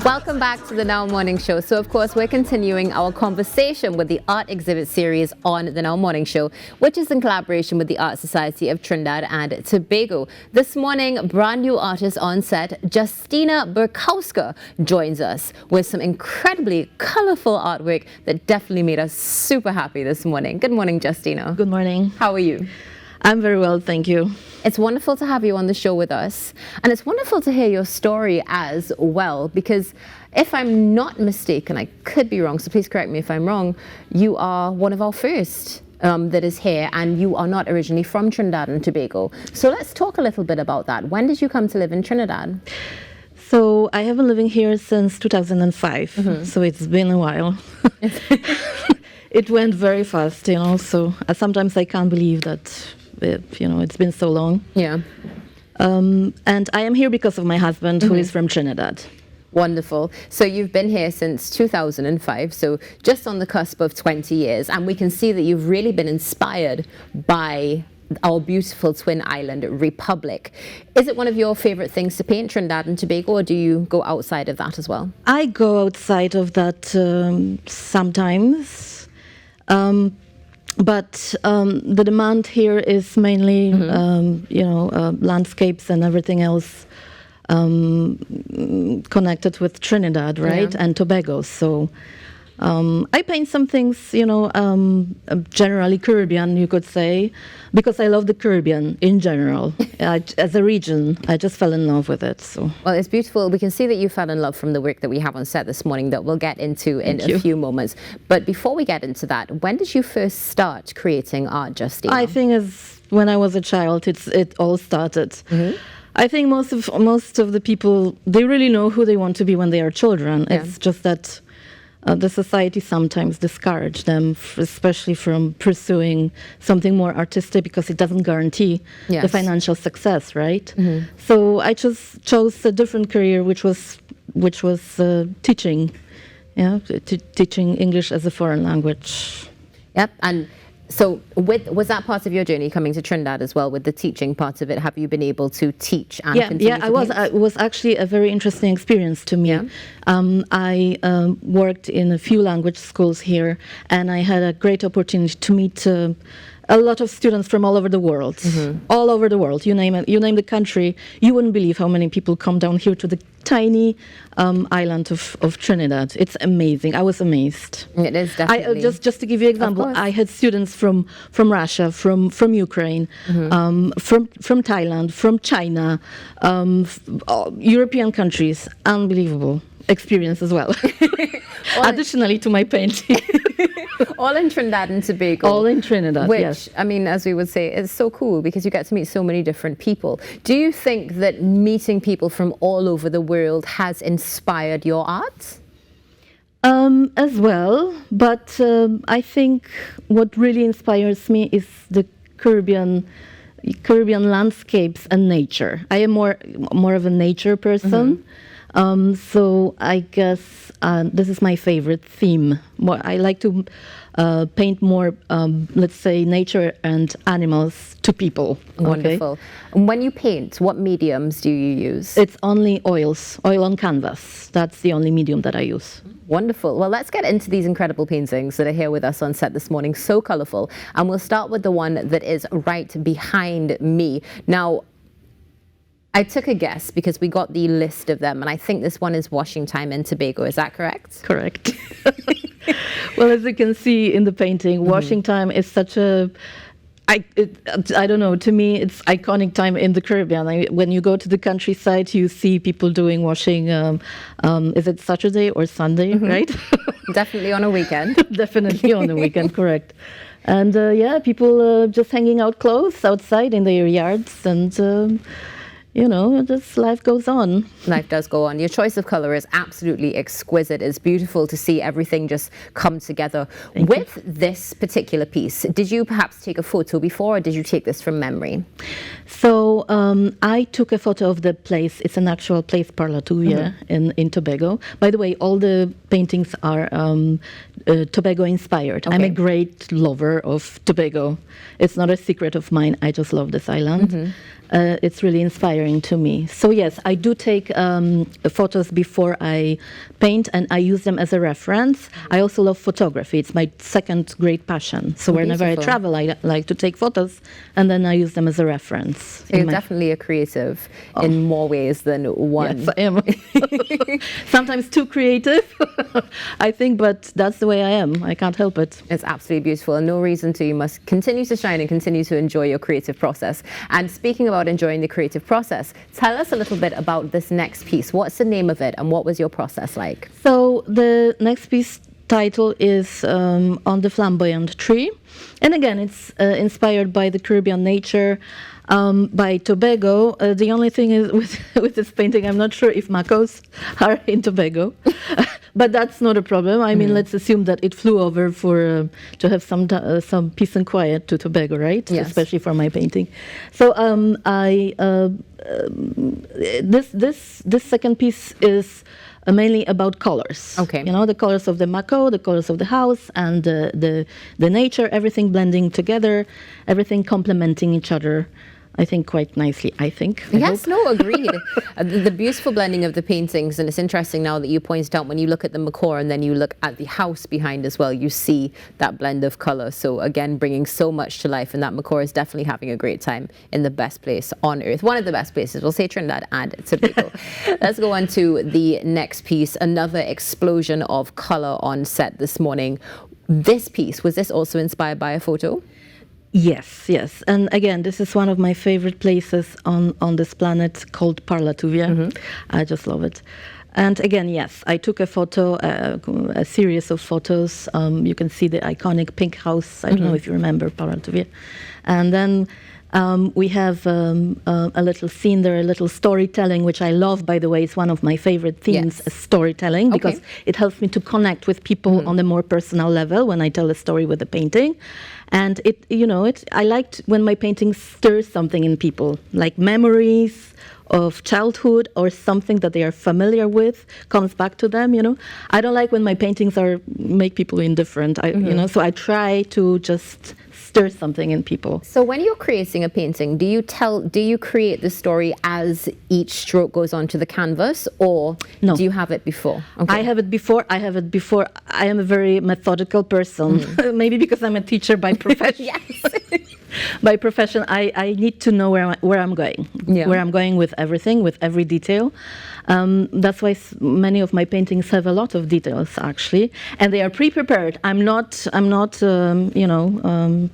Welcome back to the Now Morning Show. So, of course, we're continuing our conversation with the art exhibit series on the Now Morning Show, which is in collaboration with the Art Society of Trinidad and Tobago. This morning, brand new artist on set, Justyna Burkowska, joins us with some incredibly colorful artwork that definitely made us super happy this morning. Good morning, Justyna. Good morning. How are you? I'm very well, thank you. It's wonderful to have you on the show with us. And it's wonderful to hear your story as well, because if I'm not mistaken, I could be wrong, so please correct me if I'm wrong, you are one of our first that is here, and you are not originally from Trinidad and Tobago. So let's talk a little bit about that. When did you come to live in Trinidad? So I have been living here since 2005, so it's been a while. It went very fast, so sometimes I can't believe that it's been so long. Yeah. And I am here because of my husband, who is from Trinidad. Wonderful. So you've been here since 2005, so just on the cusp of 20 years. And we can see that you've really been inspired by our beautiful twin island republic. Is it one of your favorite things to paint, Trinidad and Tobago, or do you go outside of that as well? I go outside of that sometimes. But the demand here is mainly, landscapes and everything else connected with Trinidad, right, and Tobago. So I paint some things, generally Caribbean, you could say, because I love the Caribbean in general. As a region, I just fell in love with it. So. Well, it's beautiful. We can see that you fell in love from the work that we have on set this morning that we'll get into in a few moments. But before we get into that, when did you first start creating art, Justyna? I think as when I was a child, it all started. I think most of the people, they really know who they want to be when they are children. Yeah. It's just that the society sometimes discourage them, especially from pursuing something more artistic, because it doesn't guarantee the financial success, right? So I just chose a different career, which was teaching, teaching English as a foreign language. Yep, and so was that part of your journey coming to Trinidad as well, with the teaching part of it? Have you been able to teach and continue to paint? It was actually a very interesting experience to me. Yeah. I worked in a few language schools here, and I had a great opportunity to meet a lot of students from all over the world. All over the world, you name it, you name the country. You wouldn't believe how many people come down here to the tiny island of Trinidad. It's amazing. I was amazed. It is definitely. Just to give you an example, I had students from Russia, from Ukraine, from Thailand, from China, European countries. Unbelievable experience as well. Additionally to my painting. All in Trinidad and Tobago. All in Trinidad, which, yes. I mean, as we would say, is so cool because you get to meet so many different people. Do you think that meeting people from all over the world has inspired your art? As well, but I think what really inspires me is the Caribbean landscapes and nature. I am more of a nature person. So I guess this is my favorite theme. I like to paint more, let's say, nature and animals to people. Wonderful. Okay? And when you paint, what mediums do you use? It's only oil on canvas. That's the only medium that I use. Wonderful. Well, let's get into these incredible paintings that are here with us on set this morning. So colorful. And we'll start with the one that is right behind me. Now, I took a guess because we got the list of them, and I think this one is Washing Time in Tobago. Is that correct? Correct. Well, as you can see in the painting, Washing Time is such a, I don't know, to me it's iconic time in the Caribbean. When you go to the countryside, you see people doing washing, is it Saturday or Sunday, right? Definitely on a weekend. Definitely on a weekend, correct. And people just hanging out clothes outside in their yards, and just life goes on. Life does go on. Your choice of color is absolutely exquisite. It's beautiful to see everything just come together. With this particular piece, did you perhaps take a photo before, or did you take this from memory? So I took a photo of the place. It's an actual place, Parlatuya, in Tobago. By the way, all the paintings are Tobago inspired. Okay. I'm a great lover of Tobago. It's not a secret of mine. I just love this island. it's really inspiring to me. So yes, I do take photos before I paint, and I use them as a reference. I also love photography. It's my second great passion. So whenever I travel, I like to take photos, and then I use them as a reference. So you're definitely a creative in more ways than one. Yes, I am. Sometimes too creative, I think, but that's the way I am. I can't help it. It's absolutely beautiful, and no reason to. You must continue to shine and continue to enjoy your creative process. And speaking about enjoying the creative process, tell us a little bit about this next piece. What's the name of it, and what was your process like? So the next piece title is On the Flamboyant Tree. And again, it's inspired by the Caribbean nature, by Tobago. The only thing is with this painting, I'm not sure if Macos are in Tobago, but that's not a problem. I mean, let's assume that it flew over for to have some peace and quiet to Tobago, right? Yes. Especially for my painting. So this second piece is mainly about colors. Okay. You know, the colors of the Mako, the colors of the house, and the nature, everything blending together, everything complementing each other. I think quite nicely, I think. Yes, no, agreed. The beautiful blending of the paintings, and it's interesting now that you pointed out when you look at the Makor and then you look at the house behind as well, you see that blend of color. So again, bringing so much to life, and that Makor is definitely having a great time in the best place on earth. One of the best places, we'll say Trinidad and Tobago. Let's go on to the next piece, another explosion of color on set this morning. This piece, was this also inspired by a photo? Yes. And again, this is one of my favorite places on this planet called Parlatuvia. I just love it. And again, yes, I took a photo, a series of photos. You can see the iconic pink house. I don't know if you remember Parlatuvia. And then we have a little scene there, a little storytelling, which I love, by the way. It's one of my favorite themes, storytelling, because it helps me to connect with people on a more personal level when I tell a story with a painting. And I liked when my painting stirs something in people, like memories of childhood or something that they are familiar with comes back to them. I don't like when my paintings make people indifferent. So I try to just stir something in people. So when you're creating a painting, do you create the story as each stroke goes onto the canvas, or do you have it before? Okay. I have it before. I am a very methodical person, maybe because I'm a teacher by profession. Yes. By profession, I need to know where I'm going, where I'm going with everything, with every detail. That's why many of my paintings have a lot of details, actually, and they are pre-prepared. I'm not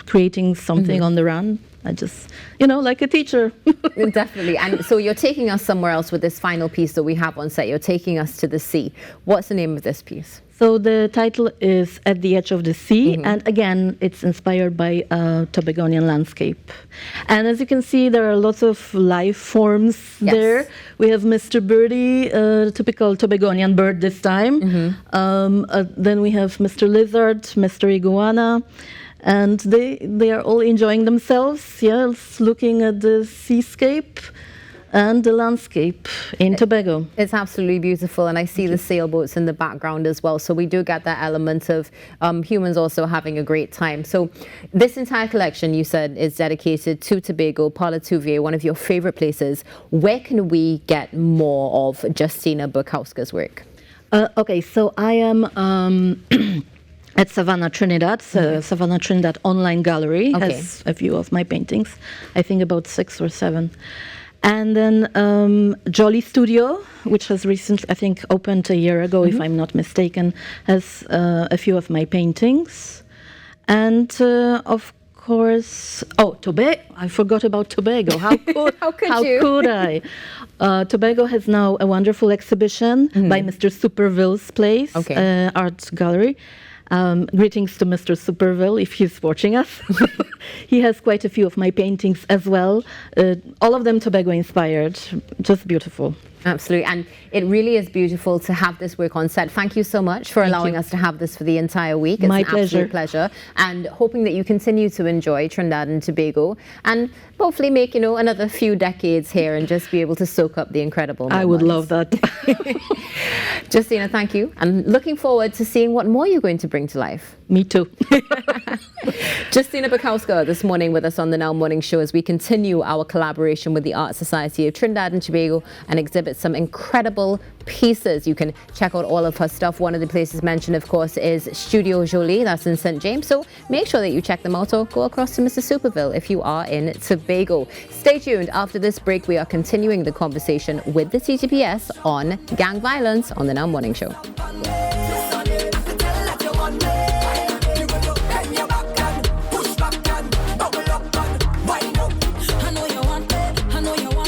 creating something on the run. I just, like a teacher. Definitely. And so you're taking us somewhere else with this final piece that we have on set. You're taking us to the sea. What's the name of this piece? So the title is At the Edge of the Sea, and again, it's inspired by a Tobagonian landscape. And as you can see, there are lots of life forms there. We have Mr. Birdie, typical Tobagonian bird this time. Then we have Mr. Lizard, Mr. Iguana, and they are all enjoying themselves, looking at the seascape and the landscape in Tobago. It's absolutely beautiful, and I see the sailboats in the background as well, so we do get that element of humans also having a great time. So this entire collection, you said, is dedicated to Tobago, Parlatuvia, one of your favorite places. Where can we get more of Justyna Burkowska's work? Okay, so I am at Savannah Trinidad. Savannah Trinidad Online Gallery has a few of my paintings, I think about 6 or 7. And then Jolly Studio, which has recently, I think, opened a year ago, if I'm not mistaken, has a few of my paintings. And of course, Tobago. I forgot about Tobago. How could I? Tobago has now a wonderful exhibition by Mr. Superville's place, art gallery. Greetings to Mr. Superville if he's watching us. He has quite a few of my paintings as well. All of them Tobago inspired. Just beautiful. Absolutely. And it really is beautiful to have this work on set. Thank you so much for allowing us to have this for the entire week. It's My an pleasure. absolute pleasure. And hoping that you continue to enjoy Trinidad and Tobago and hopefully make, another few decades here and just be able to soak up the incredible moments. I would love that. Justyna, thank you. I'm looking forward to seeing what more you're going to bring to life. Me too. Justyna Burkowska this morning with us on the Now Morning Show as we continue our collaboration with the Art Society of Trinidad and Tobago and exhibit some incredible pieces. You can check out all of her stuff. One of the places mentioned, of course, is Studio Jolie. That's in St. James. So make sure that you check them out or go across to Mr. Superville if you are in Tobago. Stay tuned. After this break, we are continuing the conversation with the TTPS on gang violence on the Now Morning Show.